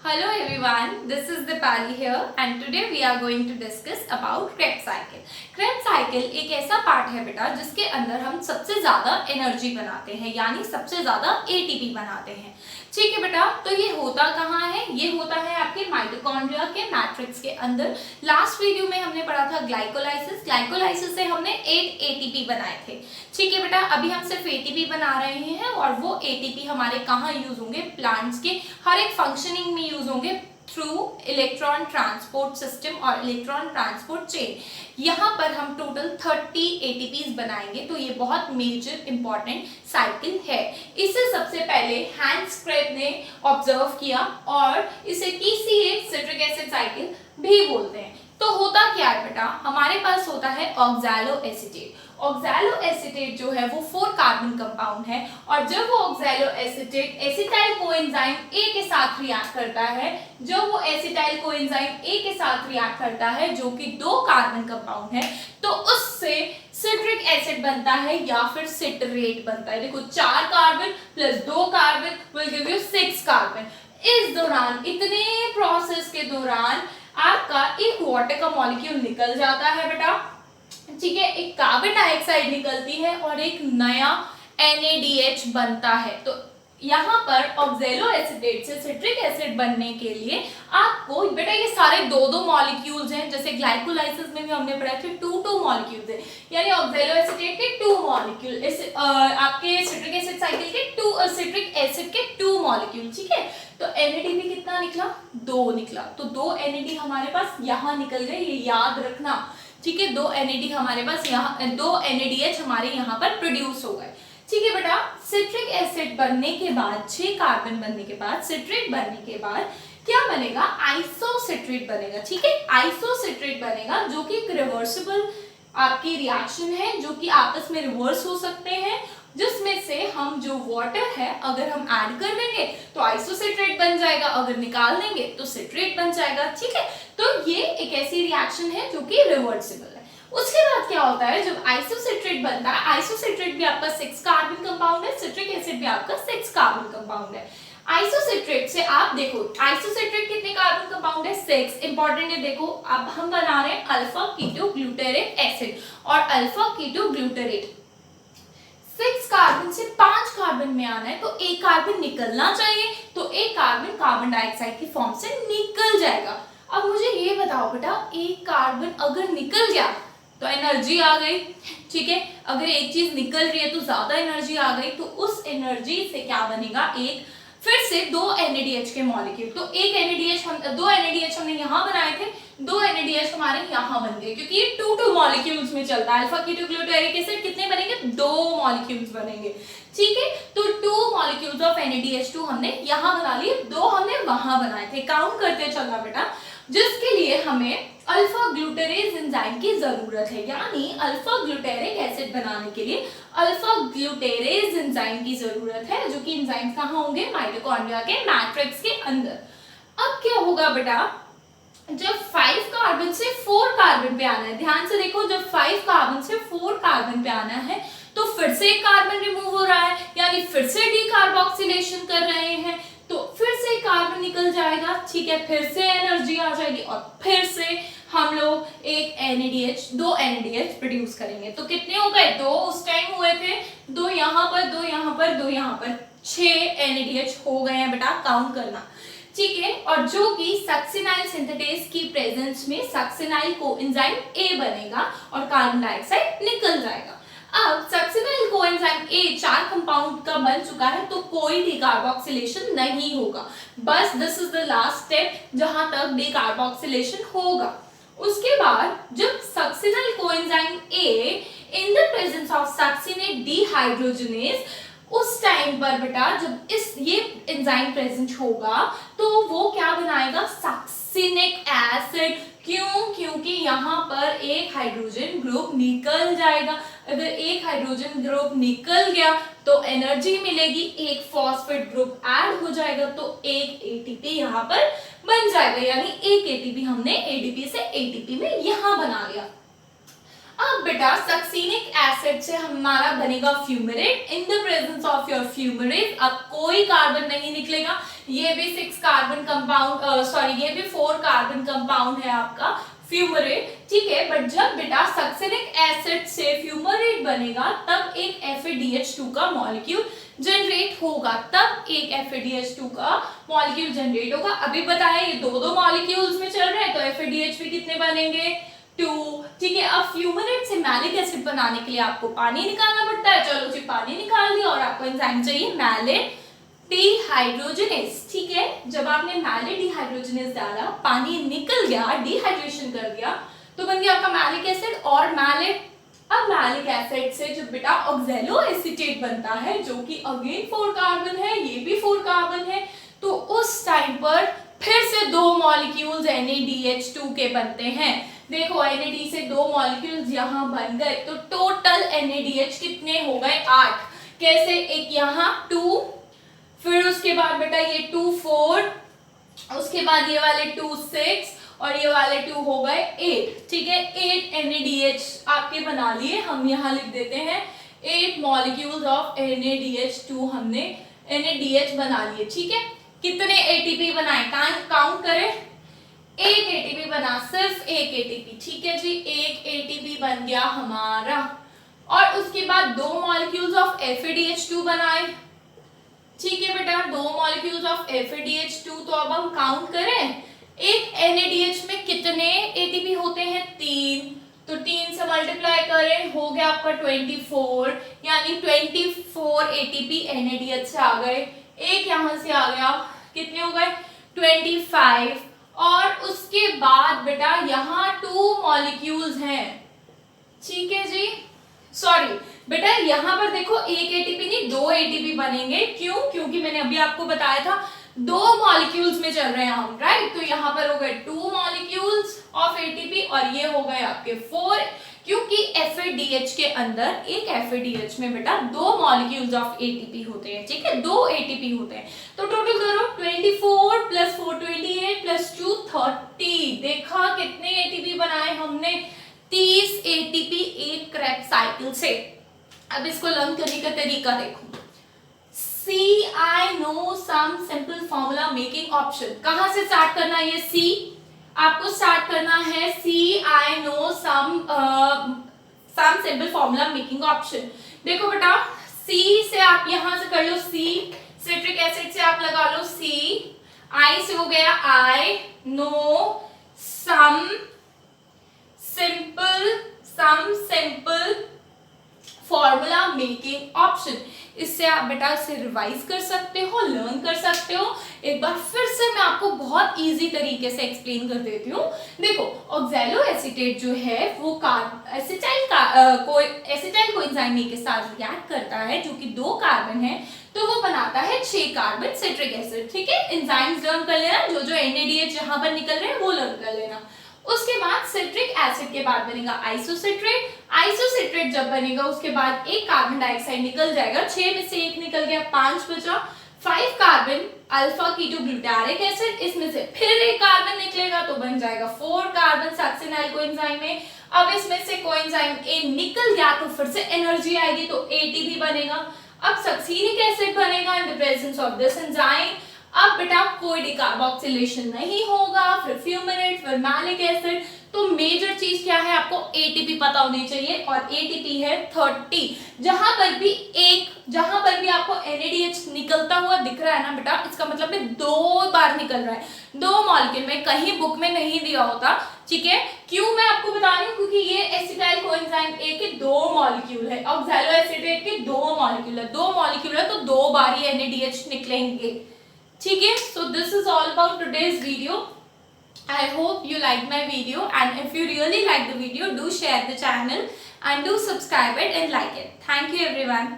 Hello everyone, this is Dipali here and today we are going to discuss about Krebs cycle. Krebs cycle एक ऐसा part है बेटा जिसके अंदर हम सबसे ज़्यादा एनर्जी बनाते हैं यानी सबसे ज़्यादा एटीपी बनाते हैं। ठीक है बेटा, तो ये होता कहाँ है? ये होता है आपके माइटोकॉन्ड्रिया के मैट्रिक्स के अंदर। लास्ट वीडियो में हमने पढ़ा था ग्लाइकोलाइसिस से हमने 8 एटीपी बनाए थे। ठीक है बेटा, अभी हम सिर्फ एटीपी बना रहे हैं और वो एटीपी हमारे कहाँ यूज होंगे? प्लांट्स के हर एक फंक्शनिंग में यूज होंगे थ्रू इलेक्ट्रॉन ट्रांसपोर्ट सिस्टम और इलेक्ट्रॉन ट्रांसपोर्ट चेन। यहाँ पर हम टोटल 30 एटीपीज बनाएंगे, तो ये बहुत मेजर इंपॉर्टेंट साइकिल है। इसे सबसे पहले हैंस क्रेब ने ऑब्जर्व किया और इसे TCA सिट्रिक एसिड साइकिल भी बोलते हैं। तो होता क्या है बेटा, हमारे पास होता है ऑक्सैलो एसीटेट। ऑक्सैलो एसीटेट जो है वो 4 कार्बन कंपाउंड है और जब वो oxalo acetate acetyl coenzyme A के साथ रिएक्ट करता है, जो कि 2 कार्बन कंपाउंड है, तो उससे सिट्रिक एसिड बनता है या फिर सिट्रेट बनता है। देखो 4 carbon plus 2 carbon will give you 6 carbon. इस दौरान इतने प्रोसेस के दौरान आपका एक वाटर का मॉलिक्यूल निकल जाता है बेटा। ठीक है, एक कार्बन डाइऑक्साइड निकलती है और एक नया NaDH बनता है। तो यहाँ पर ऑक्सैलो एसीटेट से सिट्रिक एसिड बनने के लिए आपको बेटा ये सारे 2-2 मॉलिक्यूल्स हैं, जैसे ग्लाइकोलाइसिस में भी हमने पढ़ा था 2-2 मॉलिक्यूल्स हैं, यानी ऑक्सैलो एसीटेट के 2 मॉलिक्यूल, आपके सिट्रिक एसिड साइकिल के सिट्रिक एसिड के 2 मॉलिक्यूल। ठीक है, तो NAD भी कितना निकला? 2 निकला। तो 2 NAD हमारे पास यहाँ निकल गए, ये याद रखना। ठीक है, 2 NAD हमारे पास यहाँ, 2 NADH हमारे यहाँ पर प्रोड्यूस हो गए। ठीक है बेटा, सिट्रिक एसिड बनने के बाद 6 कार्बन बनने के बाद सिट्रेट बनने के बाद क्या बनेगा? आइसोसिट्रेट बनेगा। ठीक है, आइसोसिट्रेट बनेगा जो कि एक रिवर्सिबल आपकी रिएक्शन है, जो कि आपस में रिवर्स हो सकते हैं, जिसमें से हम जो वाटर है अगर हम ऐड कर देंगे तो आइसोसिट्रेट बन जाएगा, अगर निकाल देंगे तो सिट्रेट बन जाएगा। ठीक है, तो ये एक ऐसी रिएक्शन है जो कि रिवर्सिबल है। उसके बाद क्या होता है, जब आइसोसिट्रेट बनता है, आइसोसिट्रेट भी आपका 6 कार्बन कंपाउंड है, सिट्रिक एसिड भी आपका 6 कार्बन कंपाउंड है। आइसोसिट्रेट से आप देखो, आइसोसिट्रेट कितने कार्बन कंपाउंड है? 6। इंपॉर्टेंट है, देखो अब हम बना रहे हैं अल्फा कीटो ग्लूटारेट एसिड और अल्फा कीटो ग्लूटारेट। 6 कार्बन से 5 कार्बन में आना है, तो एक कार्बन निकलना चाहिए, तो एक कार्बन कार्बन डाइऑक्साइड की फॉर्म से निकल जाएगा। अब मुझे ये बताओ बेटा, एक कार्बन अगर निकल गया तो एनर्जी आ गई। ठीक है, अगर एक चीज निकल रही है तो ज्यादा एनर्जी आ गई, तो उस एनर्जी से क्या बनेगा? एक फिर से 2 NADH के मॉलिक्यूल। तो एक NADH 2 NADH हमने यहाँ बनाए थे, 2 NADH हमारे यहाँ बन गए, क्योंकि ये 2-2 मॉलिक्यूल्स में चलता है। अल्फा कीटो ग्लूटारिक एसिड कितने बनेंगे? 2 मॉलिक्यूल्स बनेंगे। ठीक है, तो 2 मॉलिक्यूल्स ऑफ NADH2 हमने यहाँ बना लिए, 2 हमने वहां बनाए थे। काउंट करते चलना बेटा, जिसके लिए हमें अल्फा ग्लूटारेज एंजाइम की जरूरत है, यानी अल्फा ग्लूटारिक एसिड बनाने के लिए अल्फा ग्लूटारेज एंजाइम की जरूरत है, जो कि एंजाइम कहाँ होंगे? माइटोकॉन्ड्रिया के मैट्रिक्स के अंदर। अब क्या होगा बेटा, जब 5 कार्बन से 4 कार्बन पे आना है, ध्यान से देखो, जब 5 कार्बन से 4 कार्बन पे आना है तो फिर से एक कार्बन रिमूव हो रहा है, यानी फिर से डीकार्बोक्सिलेशन कर रहे हैं, तो फिर से कार्बन निकल जाएगा। ठीक है, फिर से एनर्जी आ जाएगी और फिर से हम लोग एक NADH 2 NADH प्रोड्यूस करेंगे। तो कितने हो गए? 2 उस टाइम हुए थे, 2 यहाँ पर, 2 यहाँ पर, 2 यहाँ पर, 6 NADH हो गए हैं बेटा, काउंट करना। ठीक है, और जो कि सक्सिनाइल सिंथेटेज की प्रेजेंस में सक्सिनाइल कोएंजाइम A बनेगा और कार्बन डाइऑक्साइड निकल जाएगा। अब सक्सिनाइल कोएंजाइम A 4 कंपाउंड का बन चुका है, तो कोई डीकार्बोक्सिलेशन नहीं होगा। बस this is the last step जहां तक डीकार्बोक्सिलेशन होगा। उसके बाद जब succinyl coenzyme A in the presence of succinate dehydrogenase, उस टाइम पर बेटा जब ये एंजाइम प्रेजेंट होगा तो वो क्या बनाएगा? Succinic acid. क्यों? क्योंकि यहाँ पर एक हाइड्रोजन ग्रुप निकल जाएगा। अगर एक हाइड्रोजन ग्रुप निकल गया तो एनर्जी मिलेगी, एक फॉस्फेट ग्रुप ऐड हो जाएगा, तो एक ATP यहाँ पर बन जाएगा, यानी एक ATP हमने ADP से ATP में यहाँ बना लिया। अब बेटा सक्सीनिक एसिड से हमारा बनेगा fumarate. In the presence of your fumarate अब कोई कार्बन नहीं निकलेगा, ये भी 6 कार्बन कंपाउंड सॉरी ये भी 4 कार्बन कंपाउंड है आपका फ्यूमेरेट, ठीक है। बट जब बेटा सक्सीनिक एसिड से फ्यूमेरेट बनेगा तब एक FADH2 का मॉलिक्यूल जनरेट होगा, तब एक FADH2 का मॉलिक्यूल जनरेट होगा। अभी बताया ये दो मॉलिक्यूल्स में चल रहे हैं, तो FADH कितने बनेंगे 2, ठीक है। अब फ्यूमेरेट से मैलिक एसिड बनाने के लिए आपको पानी निकालना पड़ता है, चलो जी पानी निकाल दिया और आपको एंजाइम चाहिए मैलेट डिहाइड्रोजनेज, ठीक है। जब आपने मैलेट डिहाइड्रोजनेज डाला, पानी निकल गया, डिहाइड्रेशन कर दिया, तो बन गया आपका मैलिक एसिड और मैलेट। अब मैलिक एसिड से जो बेटा ऑक्सैलो एसीटेट बनता है जो कि अगेन 4 कार्बन है, ये भी 4 कार्बन है, तो उस टाइम पर फिर से 2 मॉलिक्यूल्स NADH2 के बनते हैं। देखो NAD से 2 मॉलिक्यूल्स यहाँ बन गए, तो टोटल NADH कितने हो गए 8। कैसे, एक यहाँ 2, फिर उसके बाद बेटा ये 2 4, उसके बाद ये वाले 2 6 और ये वाले 2 हो गए 8, ठीक है। 8 NADH आपके बना लिए, हम यहाँ लिख देते हैं 8 मॉलिक्यूल्स ऑफ NADH2 हमने NADH बना लिए, ठीक है। कितने ATP बनाए काउंट करें, एक ATP बना, सिर्फ एक ATP, ठीक है जी, एक ATP बन गया हमारा। और उसके बाद 2 मॉलिक्यूल्स ऑफ FADH2 बनाए, ठीक है बेटा, 2 मॉलिक्यूल्स ऑफ FADH2। तो अब हम काउंट करें, एक NADH में कितने ATP होते हैं 3, तो 3 से मल्टीप्लाई करें, हो गया आपका 24, यानी 24 ATP NADH से आ गए। एक यहां से आ गया, कितने हो गए 25। और उसके बाद बेटा यहाँ 2 मॉलिक्यूल्स हैं, ठीक है जी, सॉरी बेटा यहाँ पर देखो एक ATP नहीं 2 ATP बनेंगे, क्यों, क्योंकि मैंने अभी आपको बताया था 2 मॉलिक्यूल्स में चल रहे हैं हम, राइट। तो यहाँ पर हो गए 2 मॉलिक्यूल्स ऑफ ATP और ये हो गए आपके 4, क्योंकि FADH के अंदर एक FADH में बेटा 2 मॉलिक्यूल्स ऑफ ATP होते हैं, ठीक है, 2 ATP होते हैं। तो टोटल करो 24 प्लस 4 28 प्लस 2 30, देखा कितने ATP बनाए हमने 30 ATP एक क्रैब साइकिल से। अब इसको लर्न करने का तरीका देखो, C I know some simple formula making option, कहां से स्टार्ट करना है, ये C आपको स्टार्ट करना है C I know some simple formula making option। देखो बेटा C से आप यहां से कर लो C, सिट्रिक एसिड से आप लगा लो C, I से हो गया I know some simple formula making option. इससे आप बेटा इसे रिवाइज कर सकते हो, लर्न कर सकते हो। एक बार फिर से मैं आपको बहुत इजी तरीके से एक्सप्लेन कर देती हूँ। देखो ऑक्सैलो एसीटेट जो है वो एसिटाइल कोएंजाइम के साथ रिएक्ट करता है जो कि 2 कार्बन है, तो वो बनाता है 6 कार्बन सिट्रिक एसिड, ठीक है। एंजाइम्स लर्न कर लेना, जो जो NADH जहां पर निकल रहे हैं वो लर्न कर लेना। उसके बाद सिट्रिक एसिड के बाद बनेगा आइसोसिट्रेट, आइसोसिट्रेट जब बनेगा उसके बाद एक कार्बन डाइऑक्साइड निकल जाएगा, 6 में से एक निकल गया, 5 बचा, 5 carbon alpha keto glutaric acid, इसमें से फिर एक कार्बन निकलेगा तो बन जाएगा 4 कार्बन सक्सिनाइल कोएंजाइम में। अब इसमें से कोएंजाइम A निकल गया तो फिर से एनर्जी आएगी तो ATP बनेगा। अब सक्सीनिक एसिड बनेगा in the presence of this enzyme. अब बेटा कोई डिकार्बोक्सिलेशन नहीं होगा, फिर फ्यूमेरेट, फिर मैलिक एसिड। तो मेजर चीज क्या है, आपको ATP पता होनी चाहिए और ATP है 30। जहां पर भी आपको NADH निकलता हुआ दिख रहा है ना बेटा, इसका मतलब है 2 बार निकल रहा है, 2 मॉलिक्यूल में, कहीं बुक में नहीं दिया होता, ठीक है। क्यों मैं आपको बता रही हूँ, क्योंकि ये एसिटाइल कोएंजाइम A के 2 मॉलिक्यूल है, ऑक्सैलो एसीटेट के 2 मॉलिक्यूल है, 2 मॉलिक्यूल है तो 2 बार ही NADH निकलेंगे, ठीक है। So this is all about today's video. I hope you liked my video, and if you really like the video, do share the channel and do subscribe it and like it. Thank you everyone.